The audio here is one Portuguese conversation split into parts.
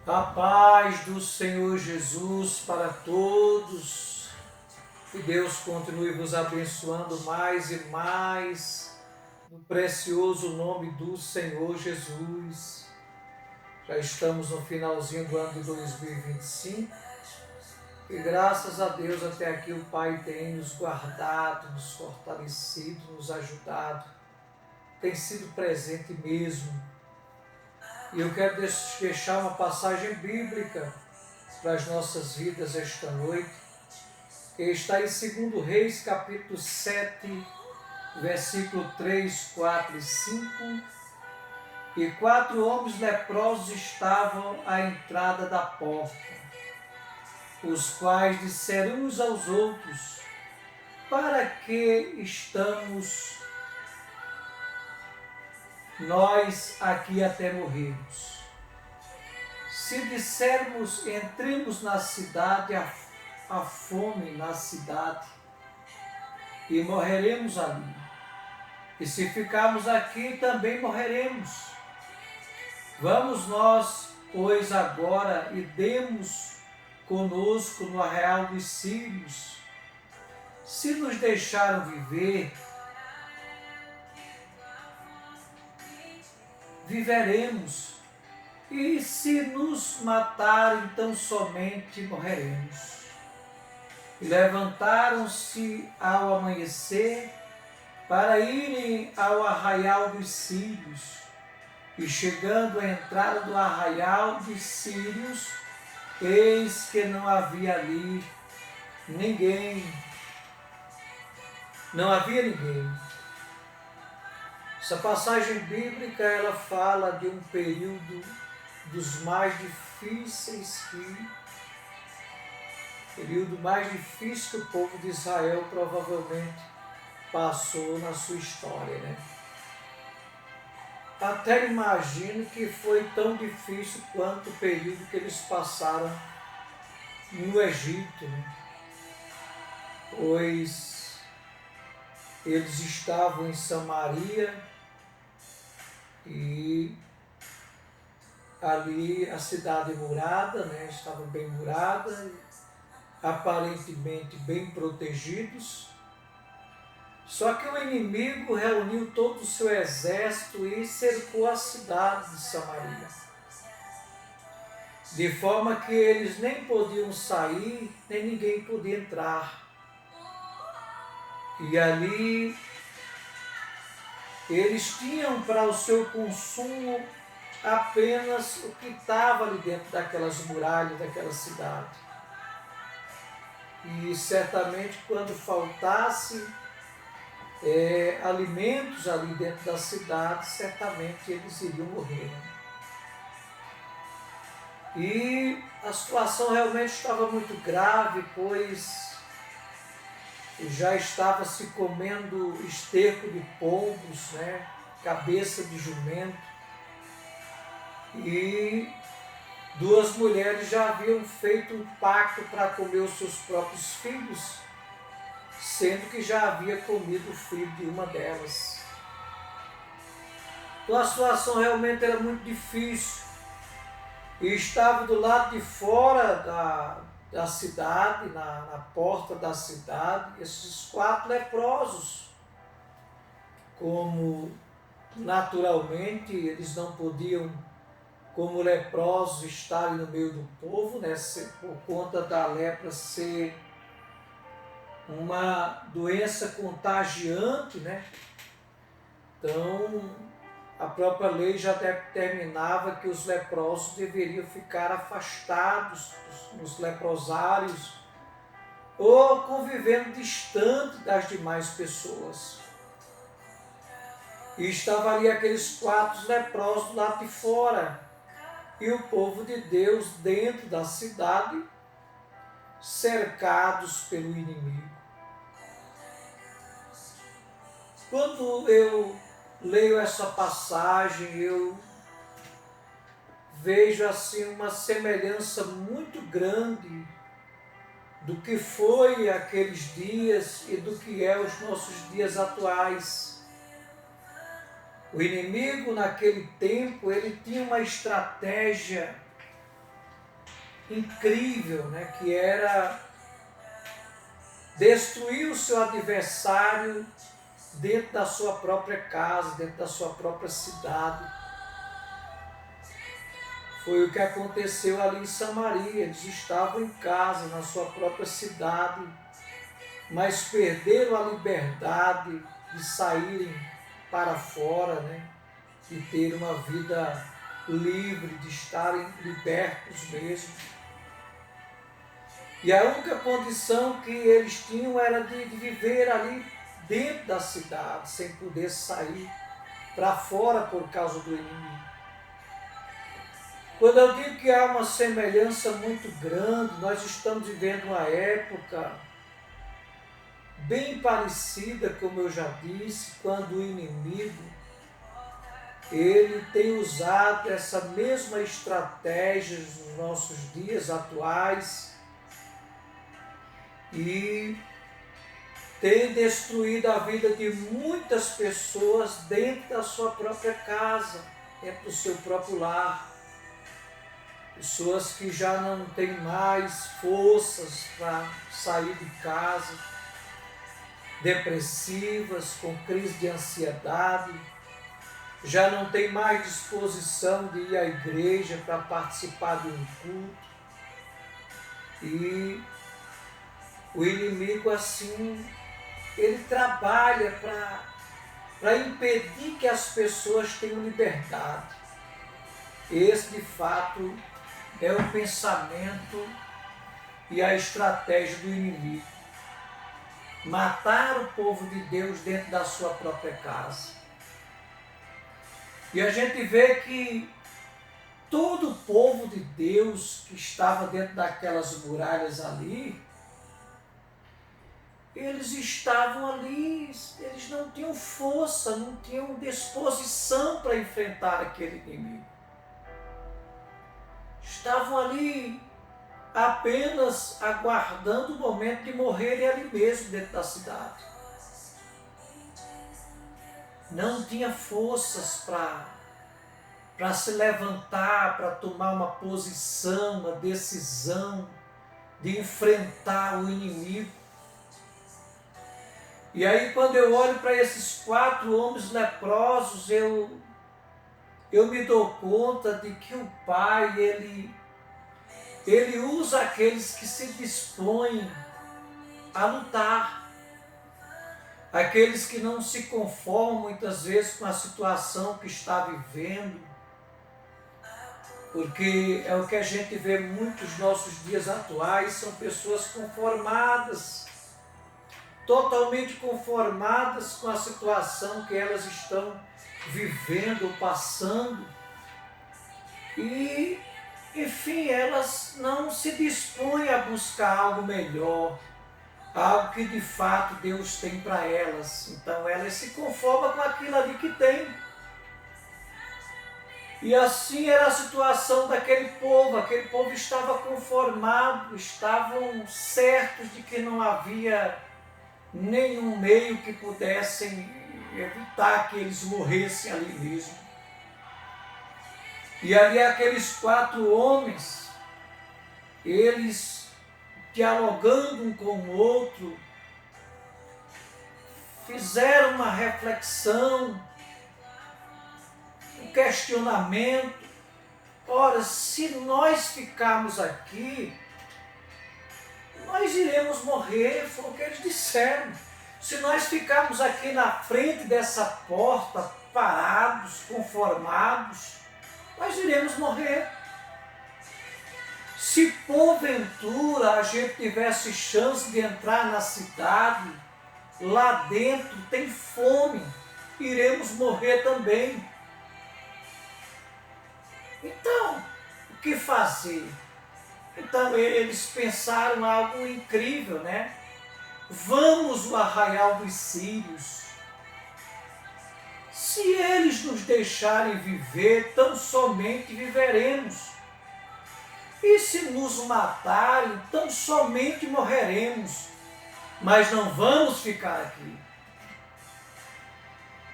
A paz do Senhor Jesus para todos. Que Deus continue vos abençoando mais e mais no precioso nome do Senhor Jesus. Já estamos no finalzinho do ano de 2025 e graças a Deus até aqui o Pai tem nos guardado, nos fortalecido, nos ajudado, tem sido presente mesmo. E eu quero deixar uma passagem bíblica para as nossas vidas esta noite, que está em 2 Reis, capítulo 7, versículo 3, 4 e 5. E 4 homens leprosos estavam à entrada da porta, os quais disseram uns aos outros: para que estamos nós aqui até morrermos? Se dissermos, entremos na cidade, a fome na cidade, e morreremos ali. E se ficarmos aqui, também morreremos. Vamos nós, pois, agora e demos conosco no arraial dos sírios. Se nos deixaram viver, viveremos. E se nos matarem, então somente morreremos. E levantaram-se ao amanhecer para irem ao arraial dos sírios. E chegando à entrada do arraial dos sírios, eis que não havia ali ninguém. Não havia ninguém. Essa passagem bíblica, ela fala de um período dos mais difíceis período mais difícil que o povo de Israel provavelmente passou na sua história, né? Até imagino que foi tão difícil quanto o período que eles passaram no Egito, né? Pois eles estavam em Samaria e ali a cidade murada, né? Estava bem murada, aparentemente bem protegidos. Só que o inimigo reuniu todo o seu exército e cercou a cidade de Samaria, de forma que eles nem podiam sair, nem ninguém podia entrar. E ali eles tinham para o seu consumo apenas o que estava ali dentro daquelas muralhas, daquela cidade. E certamente quando faltasse alimentos ali dentro da cidade, certamente eles iriam morrer. E a situação realmente estava muito grave, pois já estava se comendo esterco de pombos, né? Cabeça de jumento. E 2 mulheres já haviam feito um pacto para comer os seus próprios filhos, sendo que já havia comido o filho de uma delas. Então a situação realmente era muito difícil. E estava do lado de fora da cidade, na porta da cidade, esses 4 leprosos. Como naturalmente eles não podiam, como leprosos, estarem no meio do povo, né, por conta da lepra ser uma doença contagiante, né? Então, a própria lei já determinava que os leprosos deveriam ficar afastados nos leprosários ou convivendo distante das demais pessoas. E estavam ali aqueles 4 leprosos do lado de fora e o povo de Deus dentro da cidade, cercados pelo inimigo. Quando eu leio essa passagem, eu vejo assim uma semelhança muito grande do que foi aqueles dias e do que é os nossos dias atuais. O inimigo naquele tempo, ele tinha uma estratégia incrível, né? Que era destruir o seu adversário dentro da sua própria casa, dentro da sua própria cidade. Foi o que aconteceu ali em Samaria. Eles estavam em casa, na sua própria cidade, mas perderam a liberdade de saírem para fora, né? De ter uma vida livre, de estarem libertos mesmo. E a única condição que eles tinham era de viver ali dentro da cidade, sem poder sair para fora por causa do inimigo. Quando eu digo que há uma semelhança muito grande, nós estamos vivendo uma época bem parecida, como eu já disse, quando o inimigo ele tem usado essa mesma estratégia nos nossos dias atuais e tem destruído a vida de muitas pessoas dentro da sua própria casa, dentro do seu próprio lar. Pessoas que já não têm mais forças para sair de casa, depressivas, com crise de ansiedade, já não tem mais disposição de ir à igreja para participar de um culto. E o inimigo assim, ele trabalha para impedir que as pessoas tenham liberdade. Esse de fato é o pensamento e a estratégia do inimigo. Matar o povo de Deus dentro da sua própria casa. E a gente vê que todo o povo de Deus que estava dentro daquelas muralhas ali, eles estavam ali, eles não tinham força, não tinham disposição para enfrentar aquele inimigo. Estavam ali apenas aguardando o momento de morrerem ali mesmo dentro da cidade. Não tinha forças para se levantar, para tomar uma posição, uma decisão de enfrentar o inimigo. E aí quando eu olho para esses 4 homens leprosos, eu me dou conta de que o Pai, ele usa aqueles que se dispõem a lutar. Aqueles que não se conformam muitas vezes com a situação que está vivendo, porque é o que a gente vê muitos nossos dias atuais, são pessoas conformadas, totalmente conformadas com a situação que elas estão vivendo, passando, e, enfim, elas não se dispõem a buscar algo melhor, algo que de fato Deus tem para elas. Então elas se conformam com aquilo ali que tem. E assim era a situação daquele povo. Aquele povo estava conformado, estavam certos de que não havia nenhum meio que pudessem evitar que eles morressem ali mesmo. E ali aqueles 4 homens, eles dialogando um com o outro, fizeram uma reflexão, um questionamento. Ora, se nós ficarmos aqui, nós iremos morrer, foi o que eles disseram. Se nós ficarmos aqui na frente dessa porta, parados, conformados, nós iremos morrer. Se porventura a gente tivesse chance de entrar na cidade, lá dentro tem fome, iremos morrer também. Então, o que fazer? Então eles pensaram algo incrível, né? Vamos ao arraial dos sírios. Se eles nos deixarem viver, tão somente viveremos. E se nos matarem, tão somente morreremos, mas não vamos ficar aqui.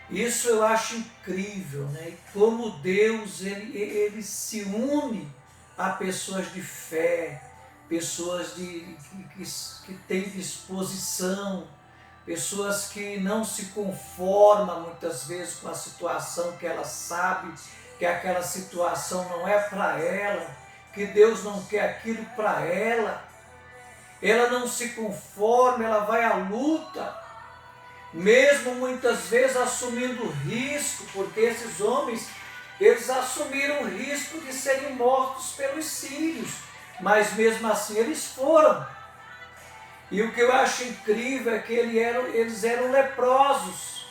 Isso eu acho incrível, né? Como Deus ele se une há pessoas de fé, pessoas que têm disposição, pessoas que não se conformam muitas vezes com a situação, que ela sabe que aquela situação não é para ela, que Deus não quer aquilo para ela. Ela não se conforma, ela vai à luta, mesmo muitas vezes assumindo risco, porque esses homens, eles assumiram o risco de serem mortos pelos sírios, mas mesmo assim eles foram. E o que eu acho incrível é que eles eram leprosos,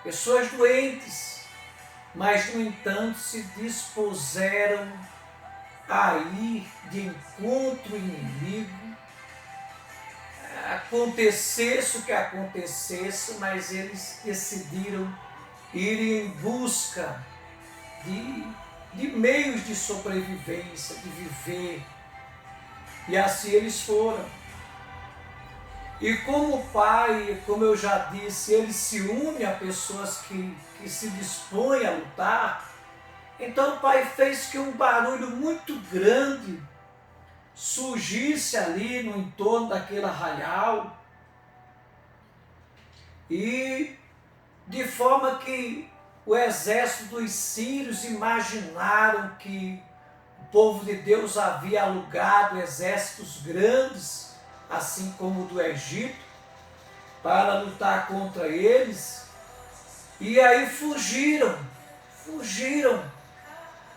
pessoas doentes, mas no entanto se dispuseram a ir de encontro ao inimigo, acontecesse o que acontecesse, mas eles decidiram ir em busca de meios de sobrevivência, de viver. E assim eles foram. E como pai, como eu já disse, ele se une a pessoas que se dispõem a lutar. Então o pai fez que um barulho muito grande surgisse ali no entorno daquele arraial, e de forma que o exército dos sírios imaginaram que o povo de Deus havia alugado exércitos grandes, assim como o do Egito, para lutar contra eles, e aí fugiram,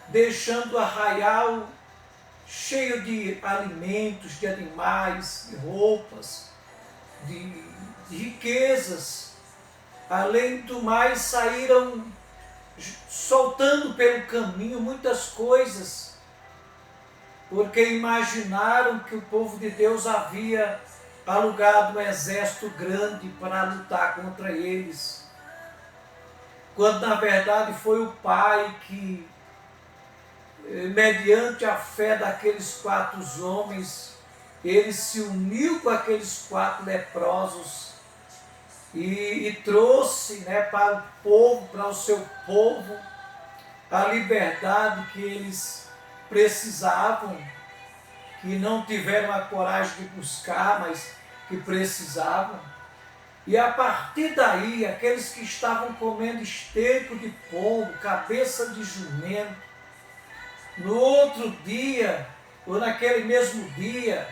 deixando o arraial cheio de alimentos, de animais, de roupas, de riquezas. Além do mais, saíram soltando pelo caminho muitas coisas, porque imaginaram que o povo de Deus havia alugado um exército grande para lutar contra eles, quando na verdade foi o pai que, mediante a fé daqueles 4 homens, ele se uniu com aqueles 4 leprosos e trouxe, para o povo, para o seu povo, a liberdade que eles precisavam, que não tiveram a coragem de buscar, mas que precisavam. E a partir daí, aqueles que estavam comendo esterco de pombo, cabeça de jumento, no outro dia, ou naquele mesmo dia,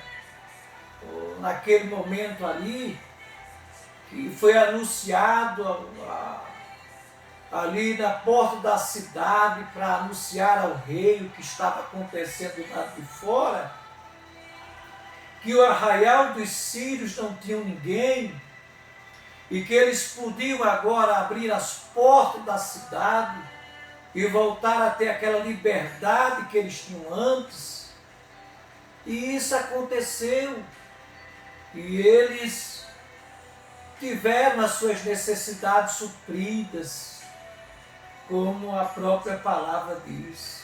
ou naquele momento ali, que foi anunciado ali na porta da cidade para anunciar ao rei o que estava acontecendo do lado de fora, que o arraial dos sírios não tinha ninguém e que eles podiam agora abrir as portas da cidade e voltar a ter aquela liberdade que eles tinham antes. E isso aconteceu. E eles tiveram as suas necessidades supridas, como a própria palavra diz.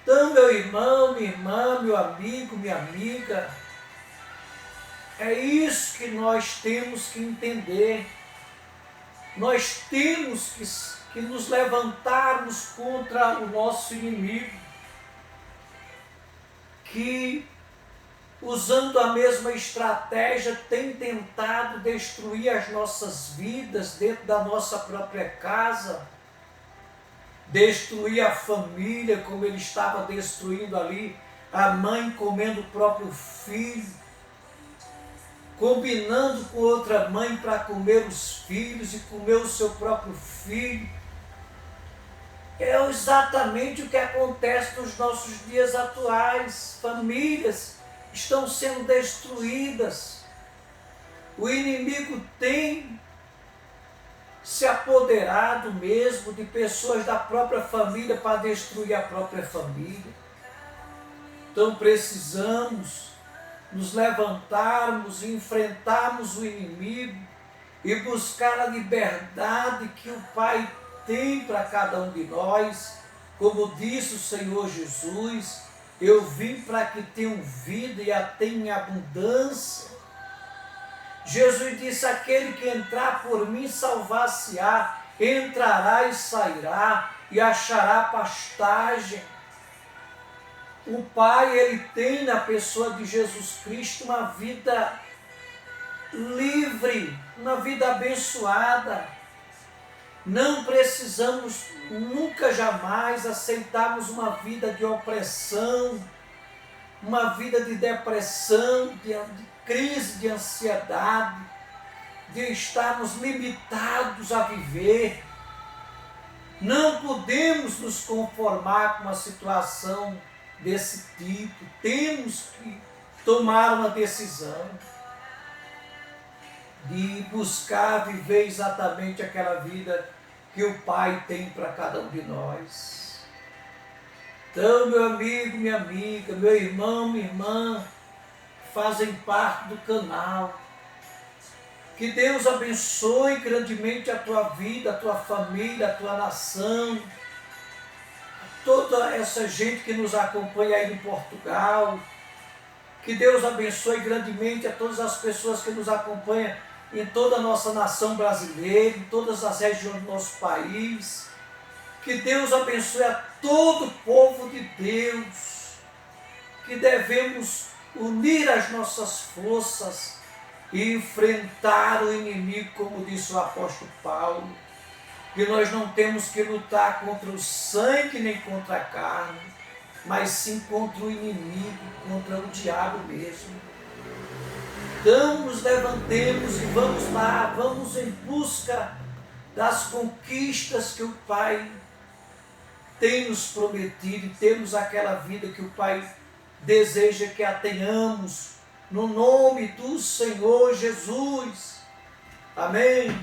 Então, meu irmão, minha irmã, meu amigo, minha amiga, é isso que nós temos que entender. Nós temos que nos levantarmos contra o nosso inimigo, que, usando a mesma estratégia, tem tentado destruir as nossas vidas dentro da nossa própria casa, destruir a família, como ele estava destruindo ali, a mãe comendo o próprio filho, combinando com outra mãe para comer os filhos e comer o seu próprio filho. É exatamente o que acontece nos nossos dias atuais. Famílias estão sendo destruídas. O inimigo tem se apoderado mesmo de pessoas da própria família para destruir a própria família. Então precisamos nos levantarmos e enfrentarmos o inimigo e buscar a liberdade que o Pai tem para cada um de nós. Como disse o Senhor Jesus, eu vim para que tenham vida e a tenham em abundância. Jesus disse, aquele que entrar por mim salvar-se-á, entrará e sairá e achará pastagem. o Pai, Ele tem na pessoa de Jesus Cristo uma vida livre, uma vida abençoada. Não precisamos nunca jamais aceitarmos uma vida de opressão, uma vida de depressão, de crise de ansiedade, de estarmos limitados a viver. Não podemos nos conformar com uma situação desse tipo. Temos que tomar uma decisão de buscar viver exatamente aquela vida que o Pai tem para cada um de nós. Então, meu amigo, minha amiga, meu irmão, minha irmã, fazem parte do canal. Que Deus abençoe grandemente a tua vida, a tua família, a tua nação, toda essa gente que nos acompanha aí em Portugal. Que Deus abençoe grandemente a todas as pessoas que nos acompanham em toda a nossa nação brasileira, em todas as regiões do nosso país. Que Deus abençoe a todo o povo de Deus, que devemos unir as nossas forças e enfrentar o inimigo, como disse o apóstolo Paulo, que nós não temos que lutar contra o sangue nem contra a carne, mas sim contra o inimigo, contra o diabo mesmo. Então nos levantemos e vamos lá, vamos em busca das conquistas que o Pai tem nos prometido e temos aquela vida que o Pai deseja que a tenhamos, no nome do Senhor Jesus. Amém.